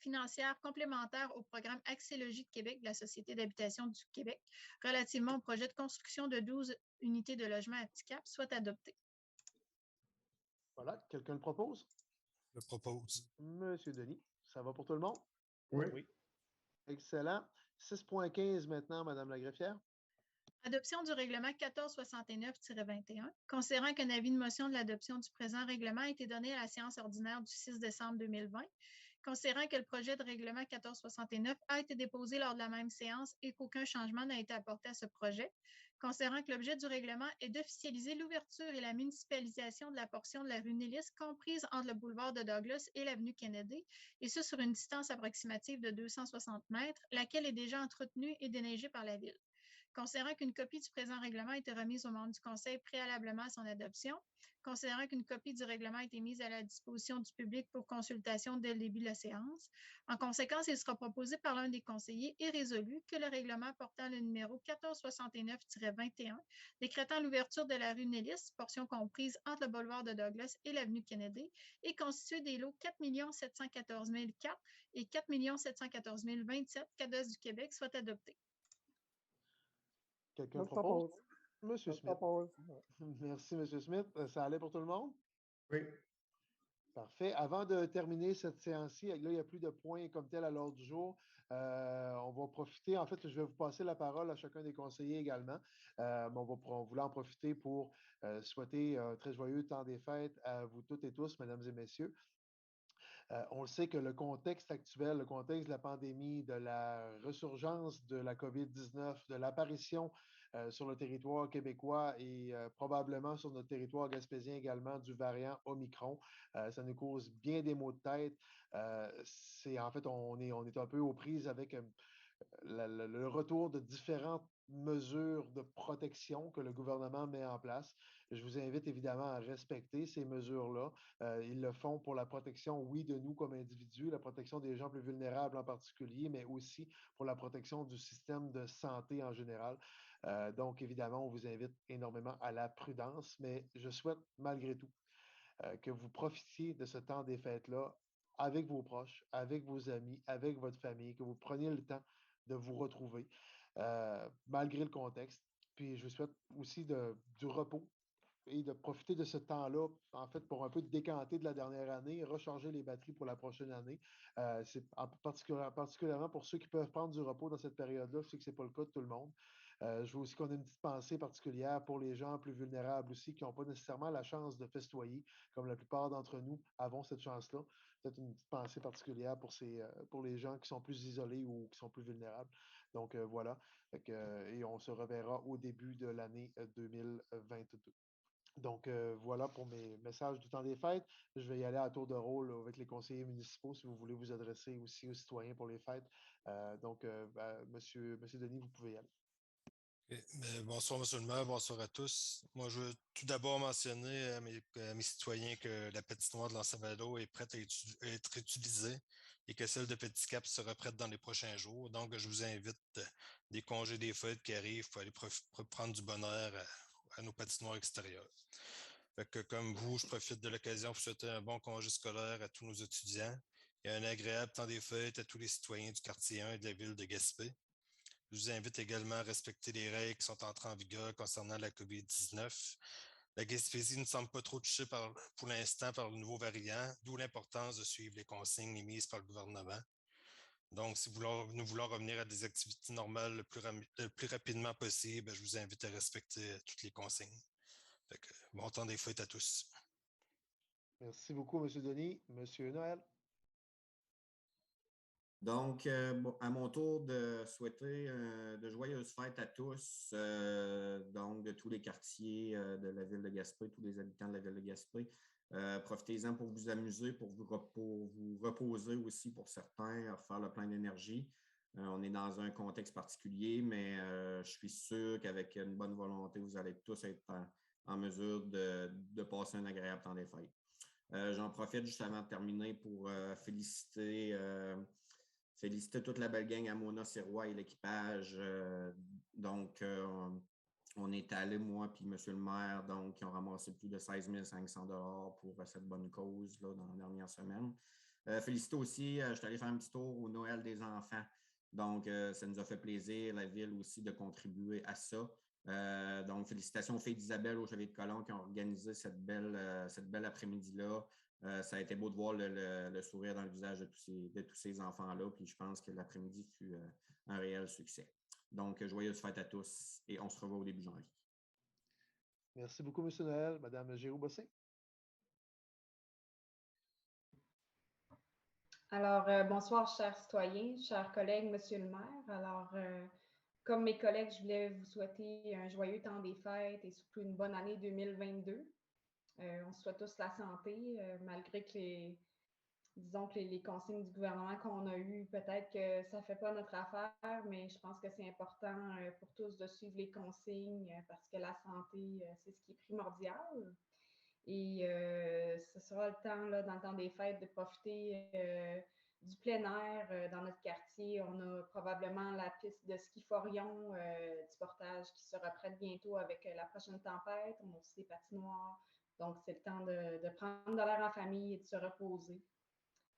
financière complémentaire au programme Accès Logis de Québec de la Société d'habitation du Québec relativement au projet de construction de 12 unités de logement à Petit Cap soit adopté. Voilà, quelqu'un le propose? Je propose. Monsieur Denis, ça va pour tout le monde? Oui. Oui. Excellent. 6.15 maintenant, Madame la greffière. Adoption du règlement 1469-21, considérant qu'un avis de motion de l'adoption du présent règlement a été donné à la séance ordinaire du 6 décembre 2020, considérant que le projet de règlement 1469 a été déposé lors de la même séance et qu'aucun changement n'a été apporté à ce projet, considérant que l'objet du règlement est d'officialiser l'ouverture et la municipalisation de la portion de la rue Nélis comprise entre le boulevard de Douglas et l'avenue Kennedy, et ce sur une distance approximative de 260 mètres, laquelle est déjà entretenue et déneigée par la Ville. Considérant qu'une copie du présent règlement a été remise aux membres du Conseil préalablement à son adoption, considérant qu'une copie du règlement a été mise à la disposition du public pour consultation dès le début de la séance. En conséquence, il sera proposé par l'un des conseillers et résolu que le règlement portant le numéro 1469-21, décrétant l'ouverture de la rue Nélis, portion comprise entre le boulevard de Douglas et l'avenue Kennedy, est constitué des lots 4 714 004 et 4 714 027 CADOS du Québec, soit adopté. Quelqu'un Je propose? propose. Monsieur Je Smith. propose. Merci, Monsieur Smith. Ça allait pour tout le monde? Oui. Parfait. Avant de terminer cette séance-ci, là, il n'y a plus de points comme tel à l'ordre du jour. On va profiter, en fait, je vais vous passer la parole à chacun des conseillers également. Mais on voulait en profiter pour souhaiter un très joyeux temps des fêtes à vous toutes et tous, mesdames et messieurs. On le sait que le contexte actuel, le contexte de la pandémie, de la ressurgence de la COVID-19, de l'apparition sur le territoire québécois et probablement sur notre territoire gaspésien également du variant Omicron, ça nous cause bien des maux de tête. En fait, on est un peu aux prises avec le retour de différentes mesures de protection que le gouvernement met en place. Je vous invite évidemment à respecter ces mesures-là. Ils le font pour la protection, oui, de nous comme individus, la protection des gens plus vulnérables en particulier, mais aussi pour la protection du système de santé en général. Donc, évidemment, on vous invite énormément à la prudence, mais je souhaite malgré tout que vous profitiez de ce temps des fêtes-là avec vos proches, avec vos amis, avec votre famille, que vous preniez le temps de vous retrouver malgré le contexte. Puis je vous souhaite aussi du repos et de profiter de ce temps-là, en fait, pour un peu décanter de la dernière année, recharger les batteries pour la prochaine année. C'est particulièrement pour ceux qui peuvent prendre du repos dans cette période-là. Je sais que ce n'est pas le cas de tout le monde. Je veux aussi qu'on ait une petite pensée particulière pour les gens plus vulnérables aussi, qui n'ont pas nécessairement la chance de festoyer, comme la plupart d'entre nous avons cette chance-là. Peut-être une petite pensée particulière pour les gens qui sont plus isolés ou qui sont plus vulnérables. Donc voilà. Et on se reverra au début de l'année 2022. Donc, voilà pour mes messages du temps des fêtes. Je vais y aller à tour de rôle avec les conseillers municipaux si vous voulez vous adresser aussi aux citoyens pour les fêtes. Monsieur Denis, vous pouvez y aller. Bonsoir, Monsieur le maire, bonsoir à tous. Moi, je veux tout d'abord mentionner à mes citoyens que la patinoire de l'Anse-Valo est prête à être utilisée et que celle de Petit Cap sera prête dans les prochains jours. Donc, je vous invite des congés des fêtes qui arrivent pour aller prendre du bon air à nos patinoires extérieures. Fait que, comme vous, je profite de l'occasion pour souhaiter un bon congé scolaire à tous nos étudiants et un agréable temps des fêtes à tous les citoyens du quartier 1 et de la ville de Gaspé. Je vous invite également à respecter les règles qui sont entrées en vigueur concernant la COVID-19. La Gaspésie ne semble pas trop touchée pour l'instant par le nouveau variant, d'où l'importance de suivre les consignes émises par le gouvernement. Donc, si nous voulons revenir à des activités normales le plus rapidement possible, je vous invite à respecter toutes les consignes. Fait que, bon temps des fêtes à tous. Merci beaucoup, M. Denis. Monsieur Noël. Donc, à mon tour de souhaiter de joyeuses fêtes à tous, donc de tous les quartiers de la ville de Gaspé, tous les habitants de la ville de Gaspé. Profitez-en pour vous amuser, pour vous reposer aussi pour certains, faire le plein d'énergie. On est dans un contexte particulier, mais je suis sûr qu'avec une bonne volonté, vous allez tous être en mesure de passer un agréable temps des fêtes. J'en profite juste avant de terminer pour féliciter toute la belle gang à Mona Sirois et l'équipage. On est allé, moi puis M. le maire, donc, qui ont ramassé plus de 16 500 $ pour cette bonne cause là, dans la dernière semaine. Féliciter aussi, je suis allé faire un petit tour au Noël des enfants. Donc, ça nous a fait plaisir, la ville aussi, de contribuer à ça. Donc, félicitations aux filles d'Isabelle au Chevalier de Colomb qui ont organisé cette belle après-midi-là. Ça a été beau de voir le sourire dans le visage de tous ces enfants-là. Puis je pense que l'après-midi fut un réel succès. Donc, joyeuses fêtes à tous et on se revoit au début janvier. Merci beaucoup, M. Noël. Madame Giroux-Bossé. Alors, bonsoir, chers citoyens, chers collègues, Monsieur le maire. Alors, comme mes collègues, je voulais vous souhaiter un joyeux temps des fêtes et surtout une bonne année 2022. On se souhaite tous la santé, malgré que les consignes du gouvernement qu'on a eues, peut-être que ça ne fait pas notre affaire, mais je pense que c'est important pour tous de suivre les consignes parce que la santé, c'est ce qui est primordial. Et ce sera le temps, là, dans le temps des fêtes, de profiter du plein air dans notre quartier. On a probablement la piste de ski Forion, du portage qui sera prête bientôt avec la prochaine tempête. On a aussi des patinoires. Donc, c'est le temps de prendre de l'air en famille et de se reposer.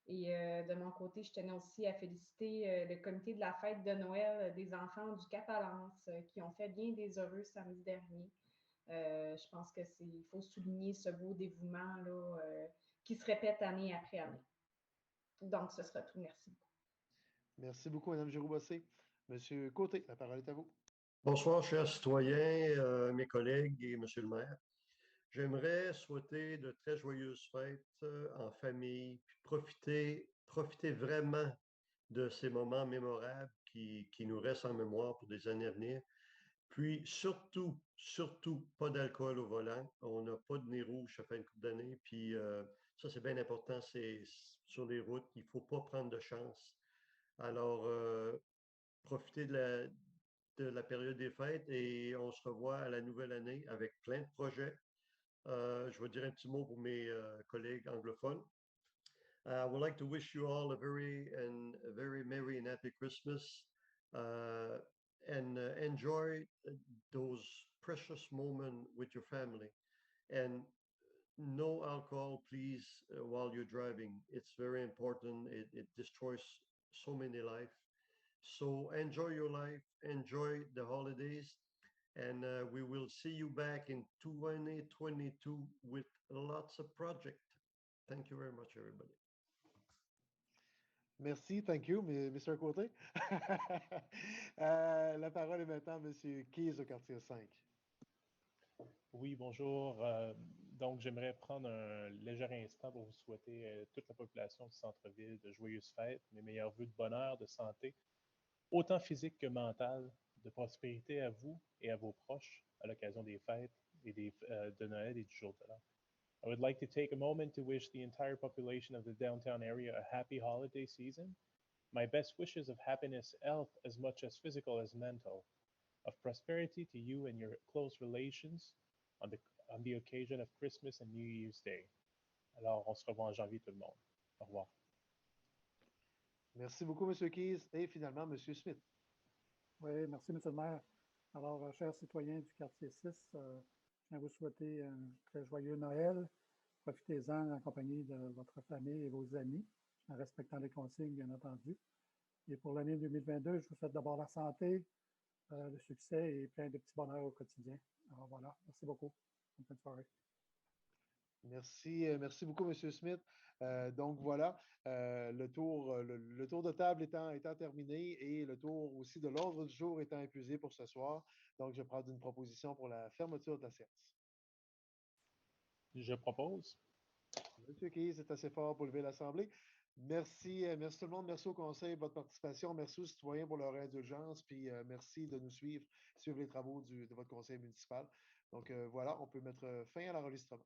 Et de mon côté, je tenais aussi à féliciter le comité de la fête de Noël des enfants du Cap-à-Lens qui ont fait bien des heureux samedi dernier. Je pense qu'il faut souligner ce beau dévouement là, qui se répète année après année. Donc, ce sera tout. Merci beaucoup. Merci beaucoup, Mme Giroux-Bossé. Monsieur Côté, la parole est à vous. Bonsoir, chers citoyens, mes collègues et Monsieur le maire. J'aimerais souhaiter de très joyeuses fêtes en famille, puis profiter vraiment de ces moments mémorables qui nous restent en mémoire pour des années à venir. Puis surtout, pas d'alcool au volant. On n'a pas de nez rouge, ça fait une couple d'années. Puis ça, c'est bien important, c'est sur les routes. Il ne faut pas prendre de chance. Alors, profitez de la période des fêtes et on se revoit à la nouvelle année avec plein de projets. Je vais dire un petit mot pour mes collègues anglophones. I would like to wish you all a very merry and happy Christmas and enjoy those precious moments with your family. And no alcohol, please, while you're driving. It's very important. It destroys so many lives. So enjoy your life, enjoy the holidays, and we will see you back in 2022 with lots of projects. Thank you very much, everybody. Merci, thank you, Mr. Côté. La parole est maintenant à M. Keys au quartier 5. Oui, bonjour. Donc, j'aimerais prendre un léger instant pour vous souhaiter toute la population du centre-ville de joyeuses fêtes, mes meilleurs vœux de bonheur, de santé, autant physique que mentale, de prospérité à vous et à vos proches à l'occasion des fêtes et de Noël et du jour de l'an. I would like to take a moment to wish the entire population of the downtown area a happy holiday season. My best wishes of happiness, health, as much as physical as mental, of prosperity to you and your close relations on the occasion of Christmas and New Year's Day. Alors, on se revoit en janvier tout le monde. Au revoir. Merci beaucoup, M. Keys. Et finalement, M. Smith. Oui, merci, M. le maire. Alors, chers citoyens du quartier 6, je viens vous souhaiter un très joyeux Noël. Profitez-en en compagnie de votre famille et vos amis, en respectant les consignes, bien entendu. Et pour l'année 2022, je vous souhaite d'abord la santé, le succès et plein de petits bonheurs au quotidien. Alors voilà, merci beaucoup. Bonne soirée. Merci beaucoup, M. Smith. Donc voilà, le tour de table étant terminé et le tour aussi de l'ordre du jour étant épuisé pour ce soir. Donc, je prends une proposition pour la fermeture de la séance. Je propose. M. Keys est assez fort pour lever l'Assemblée. Merci, merci tout le monde. Merci au conseil de votre participation. Merci aux citoyens pour leur indulgence. Puis merci de nous suivre les travaux de votre conseil municipal. Donc voilà, on peut mettre fin à l'enregistrement.